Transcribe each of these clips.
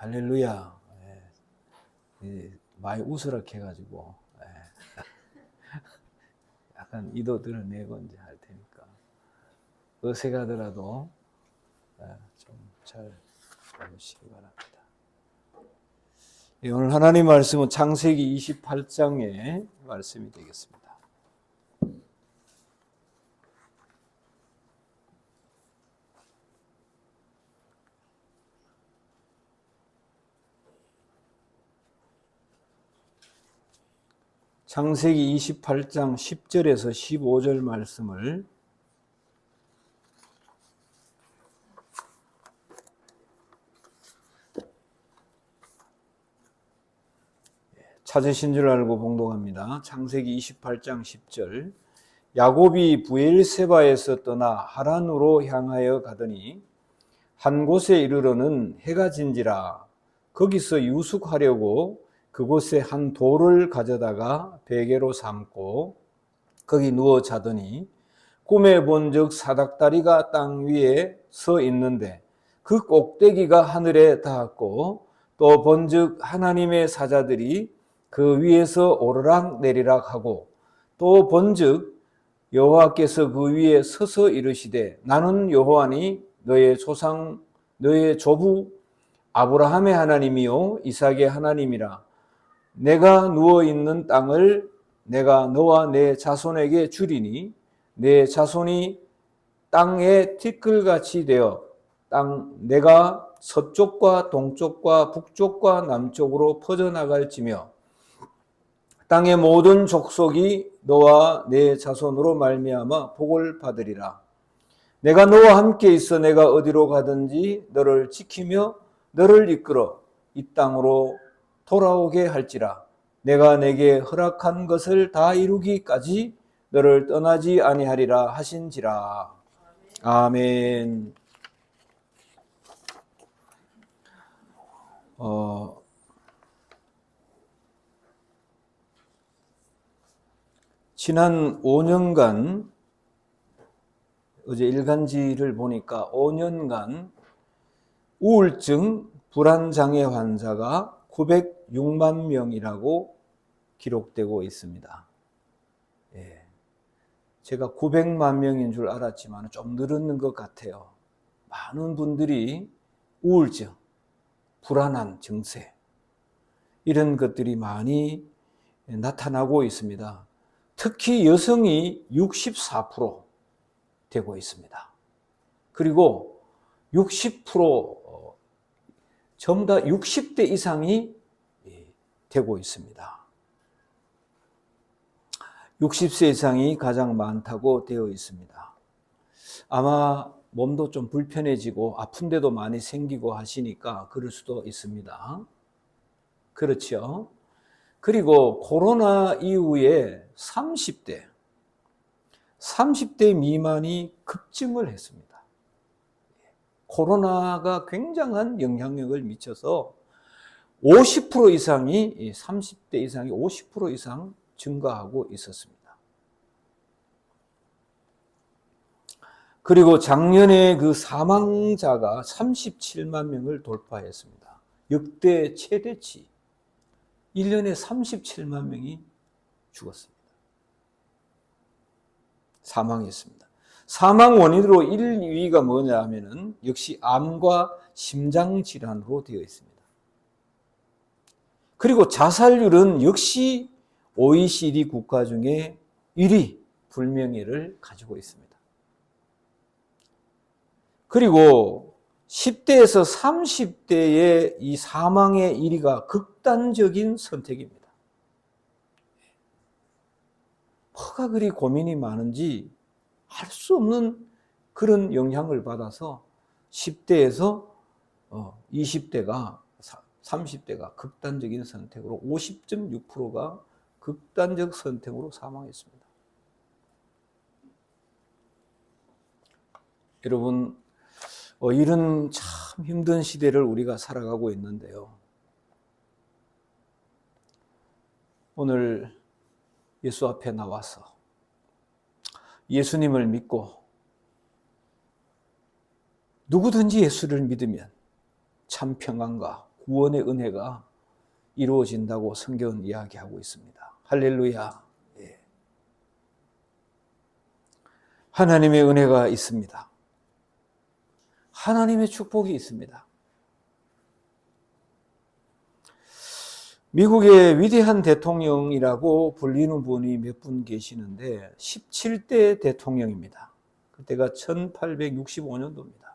할렐루야. 많이 웃으락 해가지고 약간 이도 드러내고 이제 할 테니까 어색하더라도 좀 잘 보시기 바랍니다. 오늘 하나님 말씀은 창세기 28장의 말씀이 되겠습니다. 창세기 28장 10절에서 15절 말씀을 찾으신 줄 알고 봉독합니다. 창세기 28장 10절. 야곱이 브엘세바에서 떠나 하란으로 향하여 가더니 한 곳에 이르러는 해가 진지라. 거기서 유숙하려고 그곳에 한 돌을 가져다가 베개로 삼고 거기 누워 자더니 꿈에 본즉 사닥다리가 땅 위에 서 있는데 그 꼭대기가 하늘에 닿았고 또 본즉 하나님의 사자들이 그 위에서 오르락 내리락 하고 또 본즉 여호와께서 그 위에 서서 이르시되 나는 여호와니 너의 조상 너의 조부 아브라함의 하나님이요 이삭의 하나님이라. 내가 누워 있는 땅을 내가 너와 내 자손에게 주리니 내 자손이 땅의 티끌같이 되어 내가 서쪽과 동쪽과 북쪽과 남쪽으로 퍼져나갈지며 땅의 모든 족속이 너와 내 자손으로 말미암아 복을 받으리라. 내가 너와 함께 있어 내가 어디로 가든지 너를 지키며 너를 이끌어 이 땅으로 돌아오게 할지라. 내가 내게 허락한 것을 다 이루기까지 너를 떠나지 아니하리라 하신지라. 아멘. 지난 5년간 어제 일간지를 보니까 5년간 우울증 불안장애 환자가 906만 명이라고 기록되고 있습니다. 제가 900만 명인 줄 알았지만 좀 늘었는 것 같아요. 많은 분들이 우울증, 불안한 증세 이런 것들이 많이 나타나고 있습니다. 특히 여성이 64% 되고 있습니다. 그리고 60% 전부 다 60대 이상이 되고 있습니다. 60세 이상이 가장 많다고 되어 있습니다. 아마 몸도 좀 불편해지고 아픈 데도 많이 생기고 하시니까 그럴 수도 있습니다. 그렇죠? 그리고 코로나 이후에 30대 미만이 급증을 했습니다. 코로나가 굉장한 영향력을 미쳐서 50% 이상이 30대 이상이 50% 이상 증가하고 있었습니다. 그리고 작년에 그 사망자가 37만 명을 돌파했습니다. 역대 최대치. 1년에 37만 명이 죽었습니다. 사망했습니다. 사망 원인으로 1, 2위가 뭐냐 하면은 역시 암과 심장질환으로 되어 있습니다. 그리고 자살률은 역시 OECD 국가 중에 1위 불명예를 가지고 있습니다. 그리고 10대에서 30대의 이 사망의 1위가 극단적인 선택입니다. 뭐가 그리 고민이 많은지 알 수 없는 그런 영향을 받아서 10대에서 20대가 30대가 극단적인 선택으로 50.6%가 극단적 선택으로 사망했습니다. 여러분, 이런 참 힘든 시대를 우리가 살아가고 있는데요. 오늘 예수 앞에 나와서 예수님을 믿고 누구든지 예수를 믿으면 참 평안과 구원의 은혜가 이루어진다고 성경은 이야기하고 있습니다. 할렐루야. 예. 하나님의 은혜가 있습니다. 하나님의 축복이 있습니다. 미국의 위대한 대통령이라고 불리는 분이 몇 분 계시는데 17대 대통령입니다. 그때가 1865년도입니다.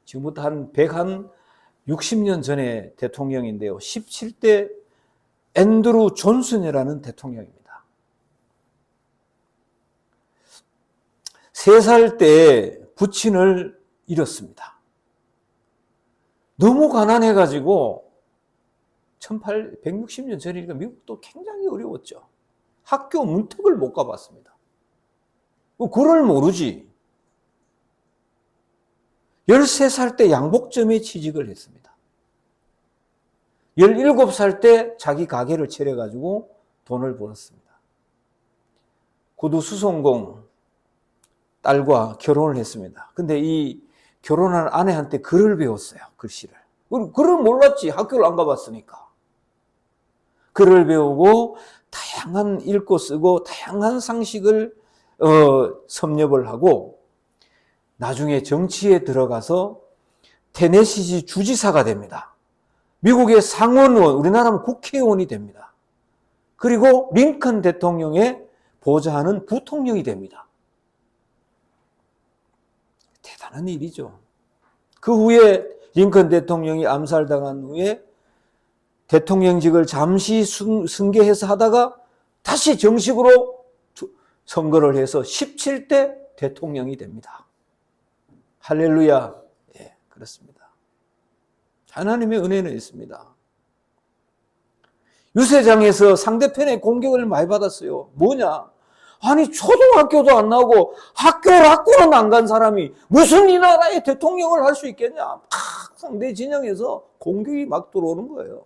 지금부터 한 160년 전의 대통령인데요. 17대 앤드루 존슨이라는 대통령입니다. 3살 때 부친을 잃었습니다. 너무 가난해가지고 160년 전이니까 미국도 굉장히 어려웠죠. 학교 문턱을 못 가봤습니다. 그걸 모르지. 13살 때 양복점에 취직을 했습니다. 17살 때 자기 가게를 차려가지고 돈을 벌었습니다. 구두 수송공 딸과 결혼을 했습니다. 근데 이 결혼한 아내한테 글을 배웠어요. 글씨를. 글을 몰랐지. 학교를 안 가봤으니까. 글을 배우고 다양한 읽고 쓰고 다양한 상식을 섭렵을 하고 나중에 정치에 들어가서 테네시주 주지사가 됩니다. 미국의 상원의원, 우리나라는 국회의원이 됩니다. 그리고 링컨 대통령의 보좌하는 부통령이 됩니다. 대단한 일이죠. 그 후에 링컨 대통령이 암살당한 후에 대통령직을 잠시 승계해서 하다가 다시 정식으로 선거를 해서 17대 대통령이 됩니다. 할렐루야. 예, 그렇습니다. 하나님의 은혜는 있습니다. 유세장에서 상대편의 공격을 많이 받았어요. 뭐냐? 아니 초등학교도 안 나오고 학교는 안 간 사람이 무슨 이 나라의 대통령을 할 수 있겠냐? 막 상대 진영에서 공격이 막 들어오는 거예요.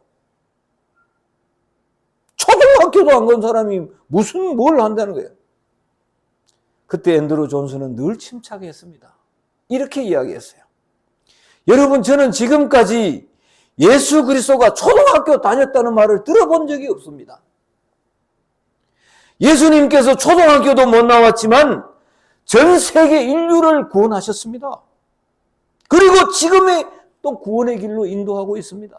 초등학교도 안 간 사람이 무슨 뭘 한다는 거예요. 그때 앤드루 존슨은 늘 침착했습니다. 이렇게 이야기했어요. 여러분, 저는 지금까지 예수 그리스도가 초등학교 다녔다는 말을 들어본 적이 없습니다. 예수님께서 초등학교도 못 나왔지만 전 세계 인류를 구원하셨습니다. 그리고 지금의 또 구원의 길로 인도하고 있습니다.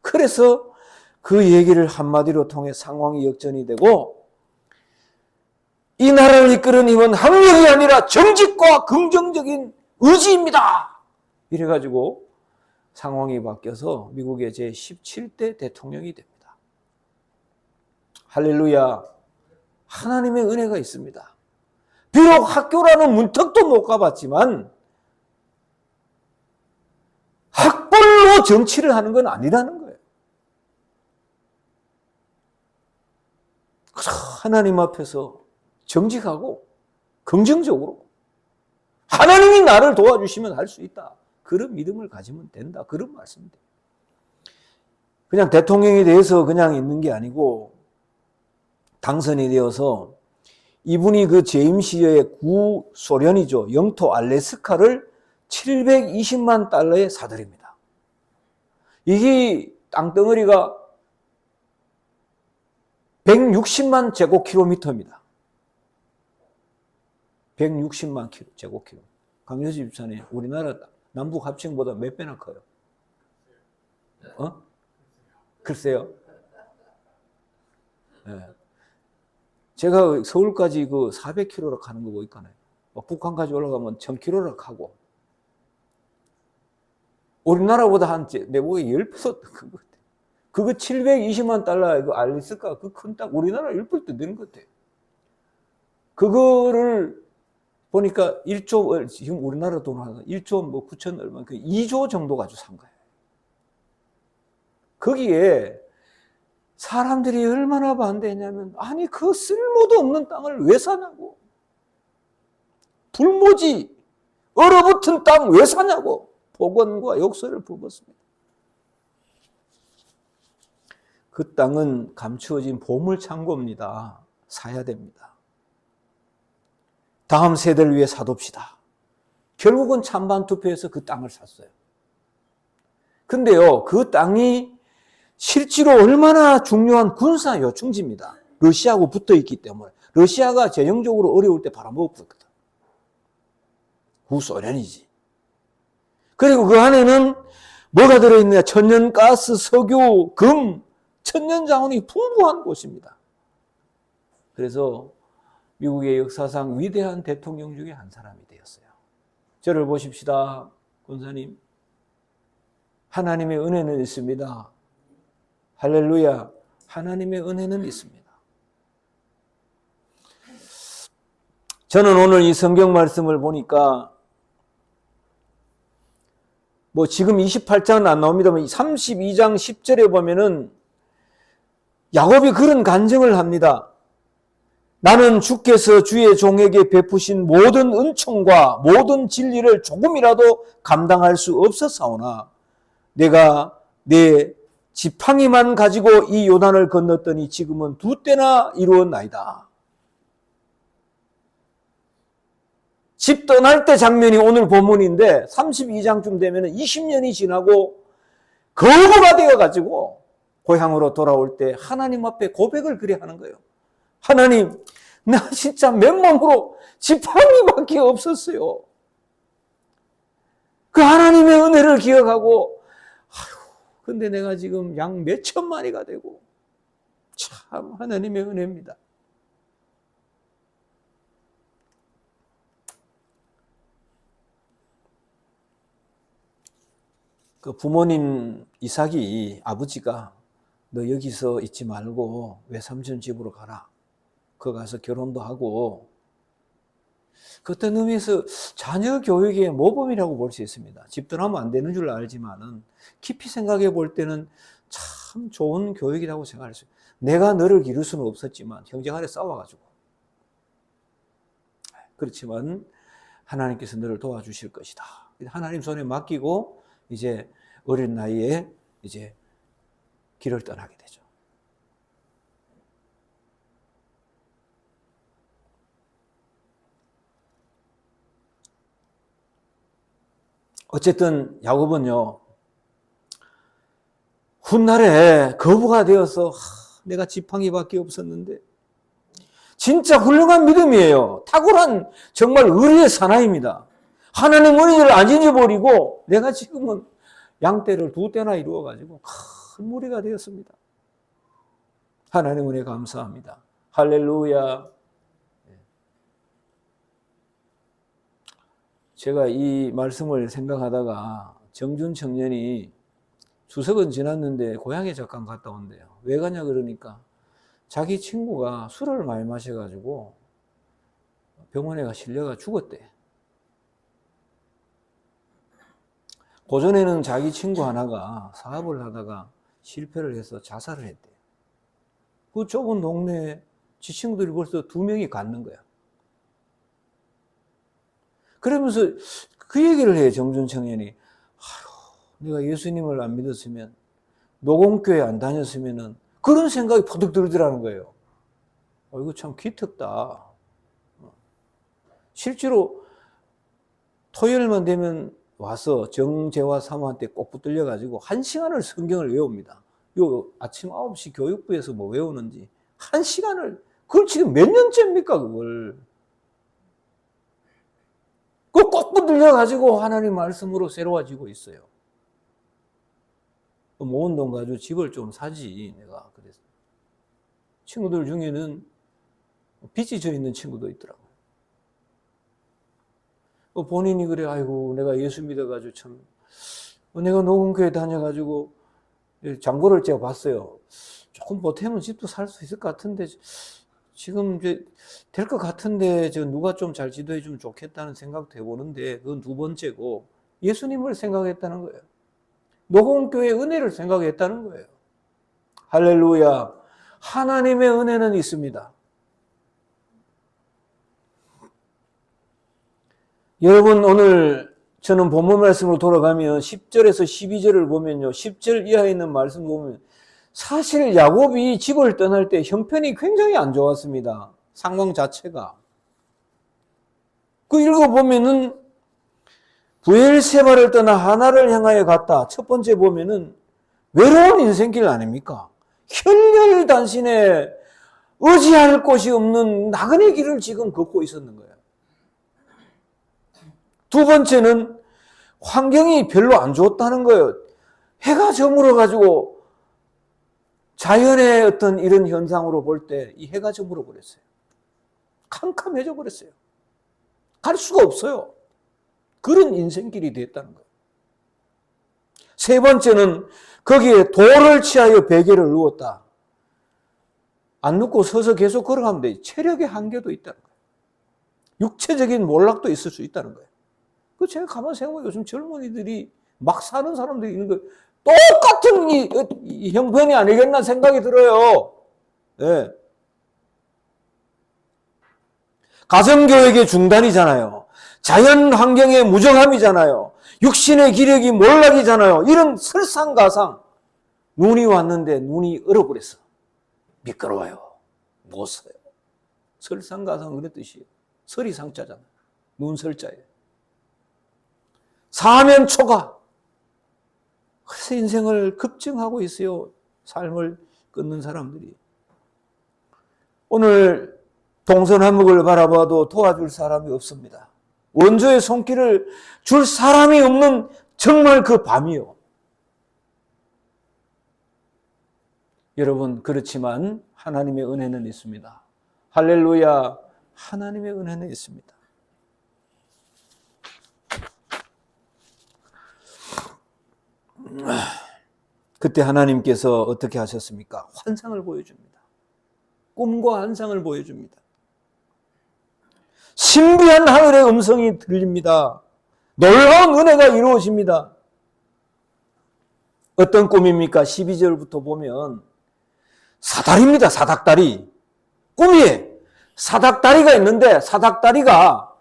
그래서 그 얘기를 한마디로 통해 상황이 역전이 되고 이 나라를 이끄는 힘은 학력이 아니라 정직과 긍정적인 의지입니다. 이래가지고 상황이 바뀌어서 미국의 제17대 대통령이 됩니다. 할렐루야. 하나님의 은혜가 있습니다. 비록 학교라는 문턱도 못 가봤지만 학벌로 정치를 하는 건 아니라는 거예요. 하나님 앞에서 정직하고 긍정적으로 하나님이 나를 도와주시면 할 수 있다. 그런 믿음을 가지면 된다. 그런 말씀입니다. 그냥 대통령에 대해서 그냥 있는 게 아니고 당선이 되어서 이분이 그 제임시의 구소련이죠. 영토 알래스카를 720만 달러에 사들입니다. 이게 땅덩어리가 160만 제곱킬로미터입니다. 160만 제곱킬로미터. 강효수 집사님, 우리나라 남북 합층보다 몇 배나 커요? 글쎄요. 네. 제가 서울까지 그 400km로 가는 거 보니까요. 북한까지 올라가면 1000km로 가고. 우리나라보다 한, 내 보기에 10배 큰 것 같아요. 그거 720만 달러, 그 알래스카, 그 큰 땅, 우리나라 10배 더 되는 것 같아요. 그거를 보니까 1조, 지금 우리나라 돈 하나 1조 뭐 9천 얼마, 그 2조 정도 가지고 산 거예요. 거기에 사람들이 얼마나 반대했냐면, 아니, 그 쓸모도 없는 땅을 왜 사냐고. 불모지, 얼어붙은 땅 왜 사냐고. 폭언과 욕설을 퍼붓습니다. 그 땅은 감추어진 보물창고입니다. 사야 됩니다. 다음 세대를 위해 사둡시다. 결국은 찬반 투표해서 그 땅을 샀어요. 근데요, 그 땅이 실제로 얼마나 중요한 군사 요충지입니다. 러시아하고 붙어 있기 때문에. 러시아가 재정적으로 어려울 때 팔아먹었거든. 구소련이지. 그리고 그 안에는 뭐가 들어있느냐? 천연가스, 석유, 금, 천년자원이 풍부한 곳입니다. 그래서 미국의 역사상 위대한 대통령 중에 한 사람이 되었어요. 저를 보십시다, 권사님. 하나님의 은혜는 있습니다. 할렐루야. 하나님의 은혜는 있습니다. 저는 오늘 이 성경 말씀을 보니까 뭐 지금 28장은 안 나옵니다만 32장 10절에 보면은 야곱이 그런 간증을 합니다. 나는 주께서 주의 종에게 베푸신 모든 은총과 모든 진리를 조금이라도 감당할 수 없었사오나 내가 내 지팡이만 가지고 이 요단을 건넜더니 지금은 2때나 이루었나이다. 집 떠날 때 장면이 오늘 본문인데 32장쯤 되면 20년이 지나고 거부가 되어가지고 고향으로 돌아올 때 하나님 앞에 고백을 그래 하는 거예요. 하나님, 나 진짜 맨몸으로 지팡이밖에 없었어요. 그 하나님의 은혜를 기억하고 근데 내가 지금 양 몇천 마리가 되고 참 하나님의 은혜입니다. 그 부모님 이삭이 아버지가 너 여기서 있지 말고 외삼촌 집으로 가라. 거기 가서 결혼도 하고 그런 의미에서 자녀 교육의 모범이라고 볼 수 있습니다. 집 떠나면 안 되는 줄 알지만은 깊이 생각해 볼 때는 참 좋은 교육이라고 생각할 수 있어요. 내가 너를 기를 수는 없었지만 형제간에 싸워가지고 그렇지만 하나님께서 너를 도와주실 것이다. 하나님 손에 맡기고 이제 어린 나이에 이제 길을 떠나게 되죠. 어쨌든 야곱은요, 훗날에 거부가 되어서 내가 지팡이밖에 없었는데 진짜 훌륭한 믿음이에요. 탁월한 정말 의리의 사나이입니다. 하나님 은혜를 안 잊어버리고 내가 지금은 양떼를 2떼나 이루어가지고 큰 무리가 되었습니다. 하나님 은혜 감사합니다. 할렐루야. 제가 이 말씀을 생각하다가 정준 청년이 추석은 지났는데 고향에 잠깐 갔다 온대요. 왜 가냐 그러니까 자기 친구가 술을 많이 마셔가지고 병원에 가 실려가 죽었대. 고전에는 자기 친구 하나가 사업을 하다가 실패를 해서 자살을 했대요. 그 좁은 동네에 지 친구들이 벌써 2명이 갔는 거야. 그러면서 그 얘기를 해요, 정준 청년이. 내가 예수님을 안 믿었으면, 노공교회 안 다녔으면은, 그런 생각이 퍼뜩 들더라는 거예요. 이거 참 기특다. 실제로 토요일만 되면 와서 정재화 사모한테 꼭 붙들려가지고 1시간을 성경을 외웁니다. 요 아침 9시 교육부에서 뭐 외우는지 1시간을, 그걸 지금 몇 년째입니까, 그걸. 그거 꼭 붙들려가지고 하나님 말씀으로 새로워지고 있어요. 모은 돈 가지고 집을 좀 사지, 내가. 그래서. 친구들 중에는 빚이 져 있는 친구도 있더라고요. 본인이 그래, 아이고, 내가 예수 믿어가지고 참, 내가 녹음교회 다녀가지고 장고를 제가 봤어요. 조금 보태면 집도 살 수 있을 것 같은데, 지금 이제 될 것 같은데, 누가 좀 잘 지도해 주면 좋겠다는 생각도 해보는데, 그건 2번째고, 예수님을 생각했다는 거예요. 녹음교회의 은혜를 생각했다는 거예요. 할렐루야. 하나님의 은혜는 있습니다. 여러분, 오늘 저는 본문 말씀으로 돌아가면 10절에서 12절을 보면요. 10절 이하에 있는 말씀 보면 사실 야곱이 집을 떠날 때 형편이 굉장히 안 좋았습니다. 상황 자체가. 그 읽어보면은 브엘세바를 떠나 하나를 향하여 갔다. 첫 번째 보면은 외로운 인생길 아닙니까? 혈혈단신에 의지할 곳이 없는 나그네 길을 지금 걷고 있었는 거예요. 두 번째는 환경이 별로 안 좋았다는 거예요. 해가 저물어가지고 자연의 어떤 이런 현상으로 볼 때 이 해가 저물어 버렸어요. 캄캄해져 버렸어요. 갈 수가 없어요. 그런 인생길이 됐다는 거예요. 세 번째는 거기에 돌을 취하여 베개를 누웠다. 안 눕고 서서 계속 걸어가면 돼. 체력의 한계도 있다는 거예요. 육체적인 몰락도 있을 수 있다는 거예요. 그 제가 가만히 생각해보면 요즘 젊은이들이 막 사는 사람들이 있는 거 똑같은 이 형편이 아니겠나 생각이 들어요. 네. 가정교육의 중단이잖아요. 자연 환경의 무정함이잖아요. 육신의 기력이 몰락이잖아요. 이런 설상가상. 눈이 왔는데 눈이 얼어버렸어. 미끄러워요. 못 써요. 설상가상 그런 뜻이에요. 설이 상자잖아요. 눈설자예요. 사면초가. 그래서 인생을 급증하고 있어요. 삶을 끊는 사람들이. 오늘 동서남북을 바라봐도 도와줄 사람이 없습니다. 원조의 손길을 줄 사람이 없는 정말 그 밤이요. 여러분, 그렇지만 하나님의 은혜는 있습니다. 할렐루야, 하나님의 은혜는 있습니다. 그때 하나님께서 어떻게 하셨습니까? 환상을 보여줍니다. 꿈과 환상을 보여줍니다. 신비한 하늘의 음성이 들립니다. 놀라운 은혜가 이루어집니다. 어떤 꿈입니까? 12절부터 보면 사다리입니다. 사닥다리. 꿈이 사닥다리가 있는데 사닥다리가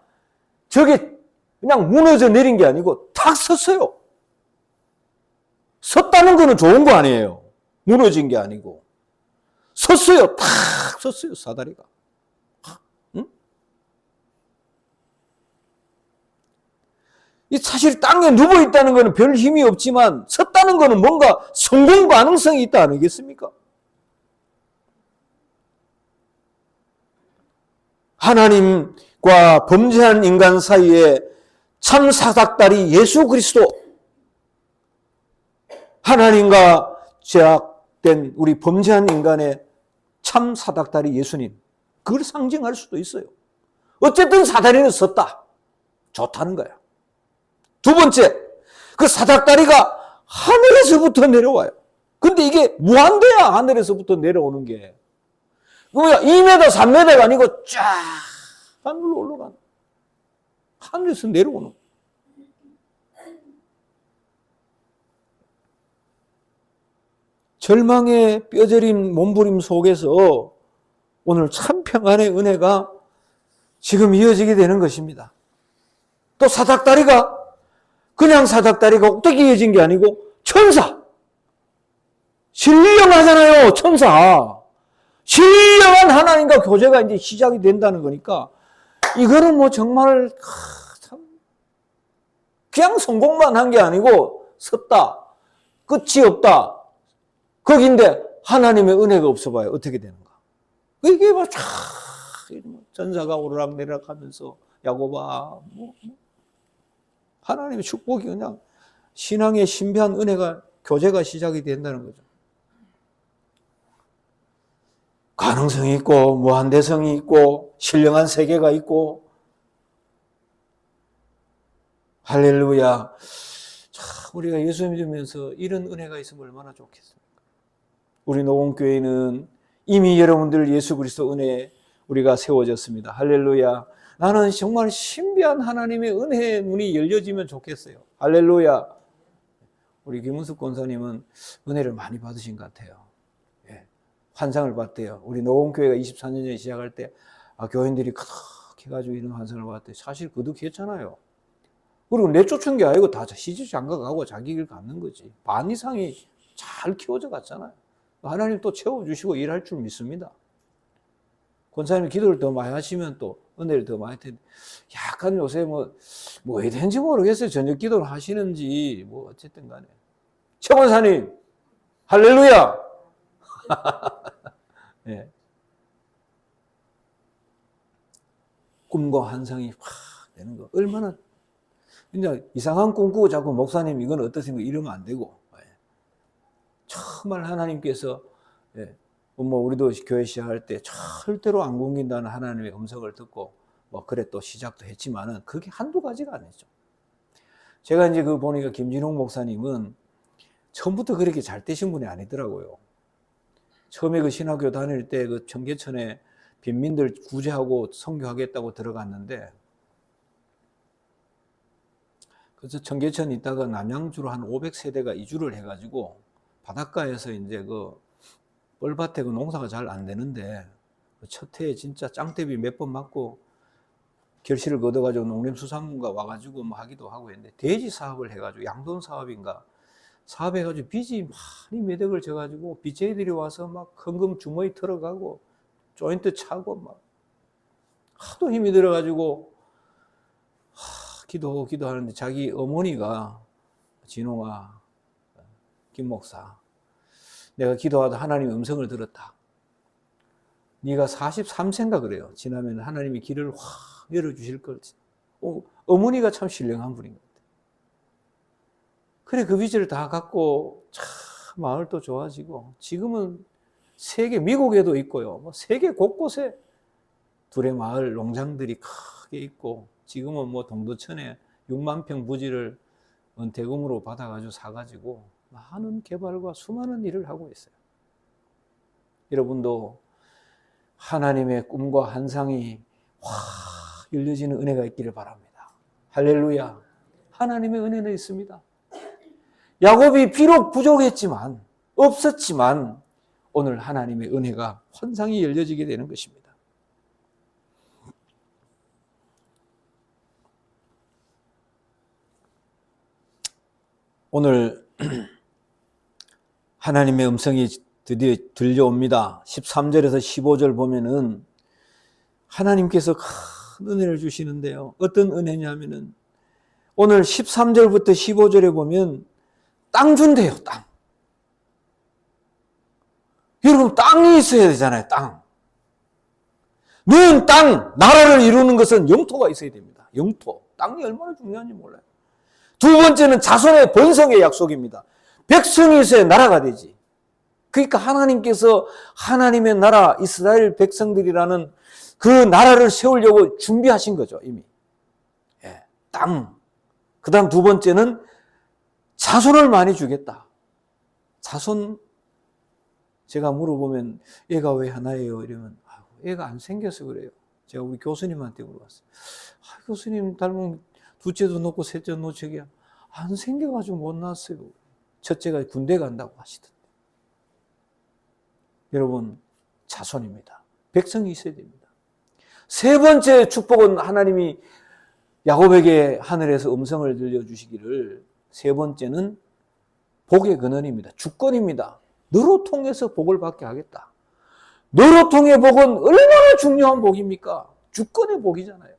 저게 그냥 무너져 내린 게 아니고 탁 섰어요. 섰다는 거는 좋은 거 아니에요. 무너진 게 아니고. 섰어요. 탁 섰어요. 사다리가. 응? 이 사실 땅에 누워있다는 거는 별 힘이 없지만 섰다는 거는 뭔가 성공 가능성이 있다 아니겠습니까? 하나님과 범죄한 인간 사이에 참 사닥다리 예수 그리스도, 하나님과 죄악된 우리 범죄한 인간의 참 사닥다리 예수님, 그걸 상징할 수도 있어요. 어쨌든 사다리는 섰다. 좋다는 거야. 두 번째, 그 사닥다리가 하늘에서부터 내려와요. 근데 이게 무한대야, 하늘에서부터 내려오는 게. 뭐야, 2m, 3m가 아니고 쫙 하늘로 올라가는. 하늘에서 내려오는. 절망의 뼈저림 몸부림 속에서 오늘 참 평안의 은혜가 지금 이어지게 되는 것입니다. 또 사닥다리가 그냥 사닥다리가 어떻게 이어진 게 아니고 천사. 신령하잖아요, 천사. 신령한 하나님과 교제가 이제 시작이 된다는 거니까 이거는 뭐 정말 참 그냥 성공만 한 게 아니고 섰다. 끝이 없다. 거기인데 하나님의 은혜가 없어 봐요. 어떻게 되는가. 이게 뭐 전사가 오르락내리락 하면서 야고바 하나님의 축복이 그냥 신앙의 신비한 은혜가 교제가 시작이 된다는 거죠. 가능성이 있고 무한대성이 있고 신령한 세계가 있고 할렐루야. 참 우리가 예수 믿으면서 이런 은혜가 있으면 얼마나 좋겠습니까? 우리 노원교회는 이미 여러분들 예수 그리스도 은혜에 우리가 세워졌습니다. 할렐루야. 나는 정말 신비한 하나님의 은혜의 눈이 열려지면 좋겠어요. 할렐루야. 우리 김은숙 권사님은 은혜를 많이 받으신 것 같아요. 예. 환상을 봤대요. 우리 노원교회가 24년에 시작할 때 교인들이 그렇게 해가지고 이런 환상을 봤대요. 사실 그도 괜찮아요. 그리고 내쫓은 게 아니고 다 시집장가가고 자기 길 가는 거지. 반 이상이 잘 키워져 갔잖아요. 하나님 또 채워주시고 일할 줄 믿습니다. 권사님이 기도를 더 많이 하시면 또 은혜를 더 많이 텐데, 약간 요새 뭐 왜 된지 모르겠어요. 저녁 기도를 하시는지, 뭐, 어쨌든 간에. 최 권사님, 할렐루야! 네. 꿈과 환상이 확 되는 거. 얼마나, 그냥 이상한 꿈 꾸고 자꾸 목사님 이건 어떠신가 이러면 안 되고. 정말 하나님께서, 뭐 우리도 교회 시작할 때 절대로 안 굶긴다는 하나님의 음성을 듣고 뭐 그래 또 시작도 했지만은 그게 한두 가지가 아니죠. 제가 이제 그 보니까 김진홍 목사님은 처음부터 그렇게 잘 되신 분이 아니더라고요. 처음에 그 신학교 다닐 때 그 청계천에 빈민들 구제하고 선교하겠다고 들어갔는데, 그래서 청계천 있다가 남양주로 한 500세대가 이주를 해가지고 바닷가에서 이제 그 뻘밭에 그 농사가 잘 안 되는데 첫 해에 진짜 짱대비 몇 번 맞고 결실을 거둬가지고 농림수산부가 와가지고 뭐 하기도 하고 했는데, 돼지 사업을 해가지고 양돈 사업인가 사업해가지고 빚이 많이 매덕을 져가지고 빚쟁이들이 와서 막 헌금 주머니 털어가고 조인트 차고 막 하도 힘이 들어가지고 기도하는데 자기 어머니가 진홍아, 김 목사, 내가 기도하다 하나님의 음성을 들었다. 네가 43세인가 그래요. 지나면 하나님이 길을 확 열어주실 걸. 어머니가 참 신령한 분인 것 같아요. 그래 그 빚을 다 갖고 참 마을도 좋아지고 지금은 세계 미국에도 있고요. 뭐 세계 곳곳에 둘의 마을 농장들이 크게 있고, 지금은 뭐 동두천에 6만 평 부지를 은퇴금으로 받아가지고 사가지고 많은 개발과 수많은 일을 하고 있어요. 여러분도 하나님의 꿈과 환상이 확 열려지는 은혜가 있기를 바랍니다. 할렐루야. 하나님의 은혜는 있습니다. 야곱이 비록 부족했지만, 없었지만 오늘 하나님의 은혜가 환상이 열려지게 되는 것입니다. 오늘 하나님의 음성이 드디어 들려옵니다. 13절에서 15절 보면은 하나님께서 큰 은혜를 주시는데요. 어떤 은혜냐면은 오늘 13절부터 15절에 보면 땅 준대요, 땅. 여러분, 땅이 있어야 되잖아요, 땅. 는 땅, 나라를 이루는 것은 영토가 있어야 됩니다. 영토. 땅이 얼마나 중요한지 몰라요. 두 번째는 자손의 번성의 약속입니다. 백성이 있어야 나라가 되지. 그러니까 하나님께서 하나님의 나라, 이스라엘 백성들이라는 그 나라를 세우려고 준비하신 거죠, 이미. 예, 땅. 그 다음 두 번째는 자손을 많이 주겠다. 자손, 제가 물어보면 애가 왜 하나예요? 이러면 애가 안 생겨서 그래요. 제가 우리 교수님한테 물어봤어요. 교수님 닮은 둘째도 놓고 셋째 놓치기야. 안 생겨가지고 못 낳았어요. 첫째가 군대 간다고 하시던데. 여러분, 자손입니다. 백성이 있어야 됩니다. 세 번째 축복은 하나님이 야곱에게 하늘에서 음성을 들려주시기를, 세 번째는 복의 근원입니다. 주권입니다. 너로 통해서 복을 받게 하겠다. 너로 통해 복은 얼마나 중요한 복입니까? 주권의 복이잖아요.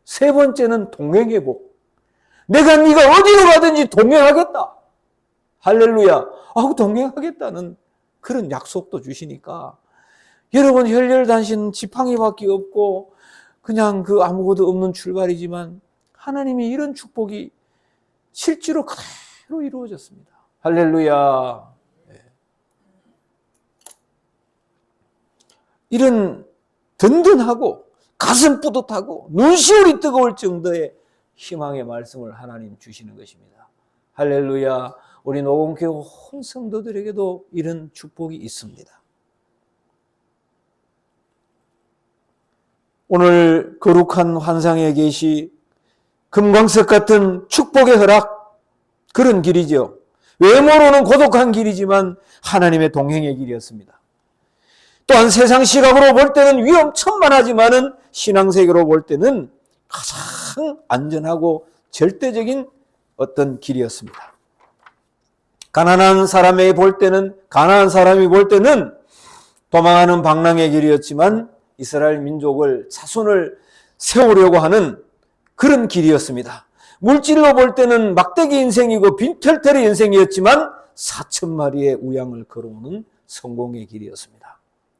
세 번째는 동행의 복. 내가 네가 어디로 가든지 동행하겠다. 할렐루야. 동행하겠다는 그런 약속도 주시니까 여러분, 혈혈단신 지팡이밖에 없고 그냥 그 아무것도 없는 출발이지만 하나님이 이런 축복이 실제로 그대로 이루어졌습니다. 할렐루야. 이런 든든하고 가슴 뿌듯하고 눈시울이 뜨거울 정도의 희망의 말씀을 하나님 주시는 것입니다. 할렐루야. 우리 노공교회 온 성도들에게도 이런 축복이 있습니다. 오늘 거룩한 환상의 계시, 금광석 같은 축복의 허락, 그런 길이죠. 외모로는 고독한 길이지만 하나님의 동행의 길이었습니다. 또한 세상 시각으로 볼 때는 위험천만하지만은 신앙세계로 볼 때는 가장 안전하고 절대적인 어떤 길이었습니다. 가난한 사람이 볼 때는 도망하는 방랑의 길이었지만 이스라엘 민족을 자손을 세우려고 하는 그런 길이었습니다. 물질로 볼 때는 막대기 인생이고 빈털터리 인생이었지만 4,000마리의 우양을 걸어오는 성공의 길이었습니다.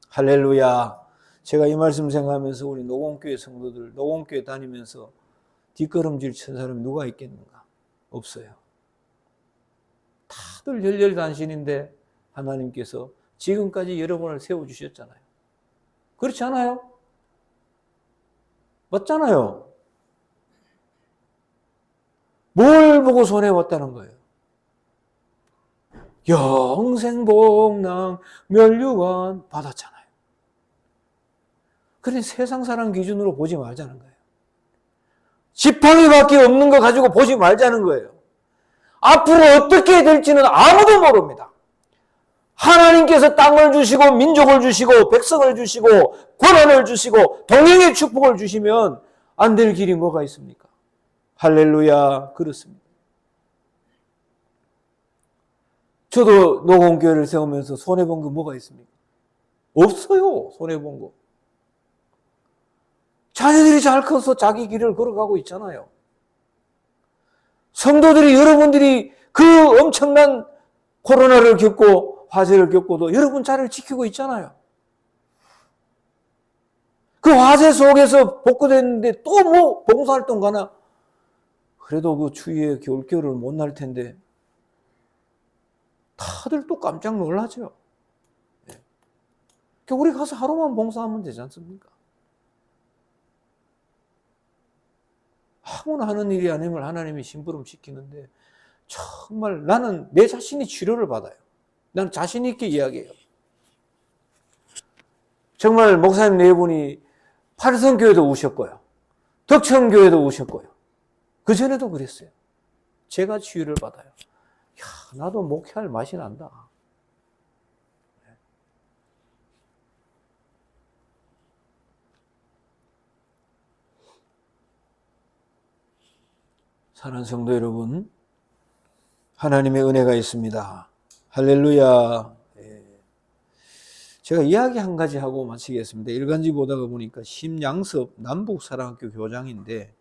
할렐루야. 제가 이 말씀 생각하면서 우리 노공교회 성도들, 노공교회 다니면서 뒷걸음질 친 사람이 누가 있겠는가? 없어요. 다들 열렬단신인데 하나님께서 지금까지 여러분을 세워주셨잖아요. 그렇지 않아요? 맞잖아요. 뭘 보고 손해봤다는 거예요? 영생복랑 멸류관 받았잖아요. 그러니 세상 사람 기준으로 보지 말자는 거예요. 지팡이밖에 없는 거 가지고 보지 말자는 거예요. 앞으로 어떻게 될지는 아무도 모릅니다. 하나님께서 땅을 주시고 민족을 주시고 백성을 주시고 권한을 주시고 동행의 축복을 주시면 안 될 길이 뭐가 있습니까? 할렐루야. 그렇습니다. 저도 노공교회를 세우면서 손해본 거 뭐가 있습니까? 없어요. 손해본 거. 자녀들이 잘 커서 자기 길을 걸어가고 있잖아요. 성도들이, 여러분들이 그 엄청난 코로나를 겪고 화재를 겪고도 여러분 자리를 지키고 있잖아요. 그 화재 속에서 복구됐는데 또 뭐 봉사활동 가나? 그래도 그 추위에 겨울겨울을 못 날 텐데 다들 또 깜짝 놀라죠. 그러니까 우리 가서 하루만 봉사하면 되지 않습니까? 아무나 하는 일이 아니면 하나님이 심부름 시키는데 정말 나는 내 자신이 치료를 받아요. 나는 자신 있게 이야기해요. 정말 목사님 네 분이 팔성교회도 오셨고요. 덕천교회도 오셨고요. 그전에도 그랬어요. 제가 치유를 받아요. 야, 나도 목회할 맛이 난다. 사랑하는 성도 여러분, 하나님의 은혜가 있습니다. 할렐루야. 제가 이야기 한 가지 하고 마치겠습니다. 일간지 보다가 보니까 심양섭 남북사랑학교 교장인데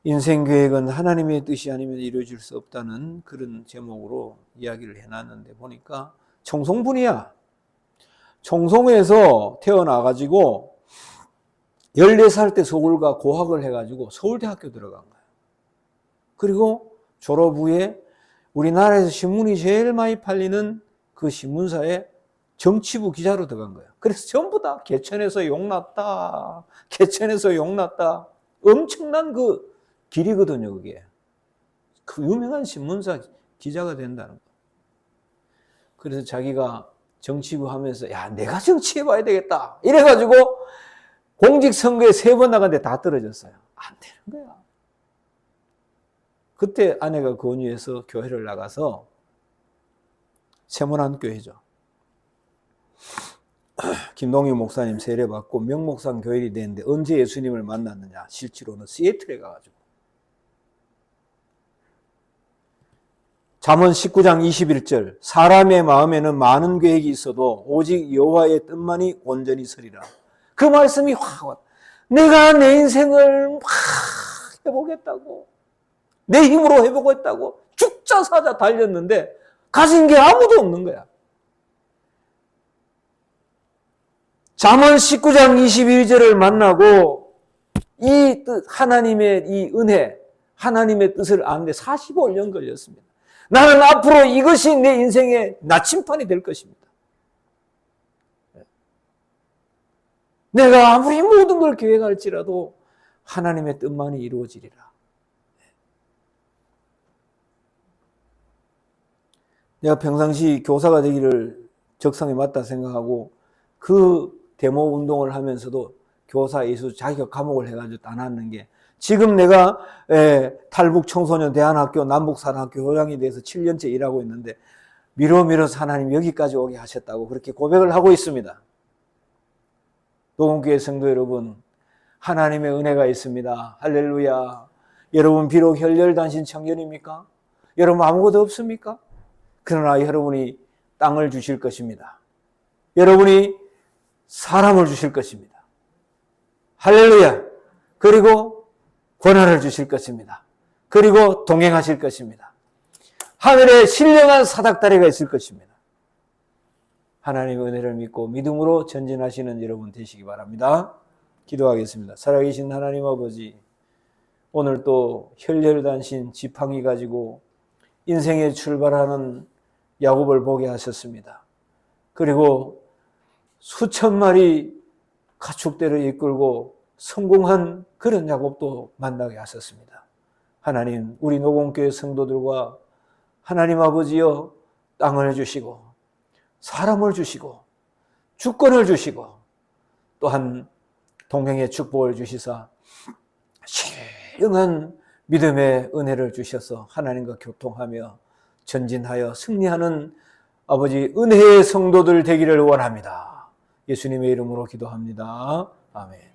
인생계획은 하나님의 뜻이 아니면 이루어질 수 없다는 그런 제목으로 이야기를 해놨는데 보니까 청송분이야. 청송에서 태어나가지고 14살 때 서울과 고학을 해가지고 서울대학교 들어간 거예요. 그리고 졸업 후에 우리나라에서 신문이 제일 많이 팔리는 그 신문사에 정치부 기자로 들어간 거예요. 그래서 전부 다 개천에서 용났다, 개천에서 용났다. 엄청난 그 길이거든요, 그게. 그 유명한 신문사 기자가 된다는 거예요. 그래서 자기가 정치부 하면서 야, 내가 정치해봐야 되겠다. 이래가지고 공직선거에 3번 나갔는데 다 떨어졌어요. 안 되는 거야. 그때 아내가 권유해서 교회를 나가서 세문안교회죠. 김동유 목사님 세례받고 명목상 교회이 됐는데 언제 예수님을 만났느냐? 실제로는 시애틀에 가가지고. 잠언 19장 21절 사람의 마음에는 많은 계획이 있어도 오직 여호와의 뜻만이 온전히 서리라. 그 말씀이 확 왔다. 내가 내 인생을 막 해보겠다고, 내 힘으로 해보겠다고 죽자 사자 달렸는데 가진 게 아무도 없는 거야. 잠언 19장 22절을 만나고 이 뜻, 하나님의 이 은혜, 하나님의 뜻을 아는데 45년 걸렸습니다. 나는 앞으로 이것이 내 인생의 나침판이 될 것입니다. 내가 아무리 모든 걸 계획할지라도 하나님의 뜻만이 이루어지리라. 내가 평상시 교사가 되기를 적성에 맞다 생각하고 그 데모 운동을 하면서도 교사 예수 자격 과목을 해가지고 따놨는 게 지금 내가 탈북 청소년 대안학교 남북사랑학교 교장이 돼서 7년째 일하고 있는데 미뤄서 하나님 여기까지 오게 하셨다고 그렇게 고백을 하고 있습니다. 노원교회 성도 여러분, 하나님의 은혜가 있습니다. 할렐루야. 여러분 비록 혈혈단신 청년입니까? 여러분 아무것도 없습니까? 그러나 여러분이 땅을 주실 것입니다. 여러분이 사람을 주실 것입니다. 할렐루야. 그리고 권한을 주실 것입니다. 그리고 동행하실 것입니다. 하늘에 신령한 사닥다리가 있을 것입니다. 하나님의 은혜를 믿고 믿음으로 전진하시는 여러분 되시기 바랍니다. 기도하겠습니다. 살아계신 하나님 아버지, 오늘 또 혈혈단신 지팡이 가지고 인생에 출발하는 야곱을 보게 하셨습니다. 그리고 수천 마리 가축대를 이끌고 성공한 그런 야곱도 만나게 하셨습니다. 하나님, 우리 노공교회 성도들과 하나님 아버지여 땅을 주시고 사람을 주시고 주권을 주시고 또한 동행의 축복을 주시사 신령한 믿음의 은혜를 주셔서 하나님과 교통하며 전진하여 승리하는 아버지 은혜의 성도들 되기를 원합니다. 예수님의 이름으로 기도합니다. 아멘.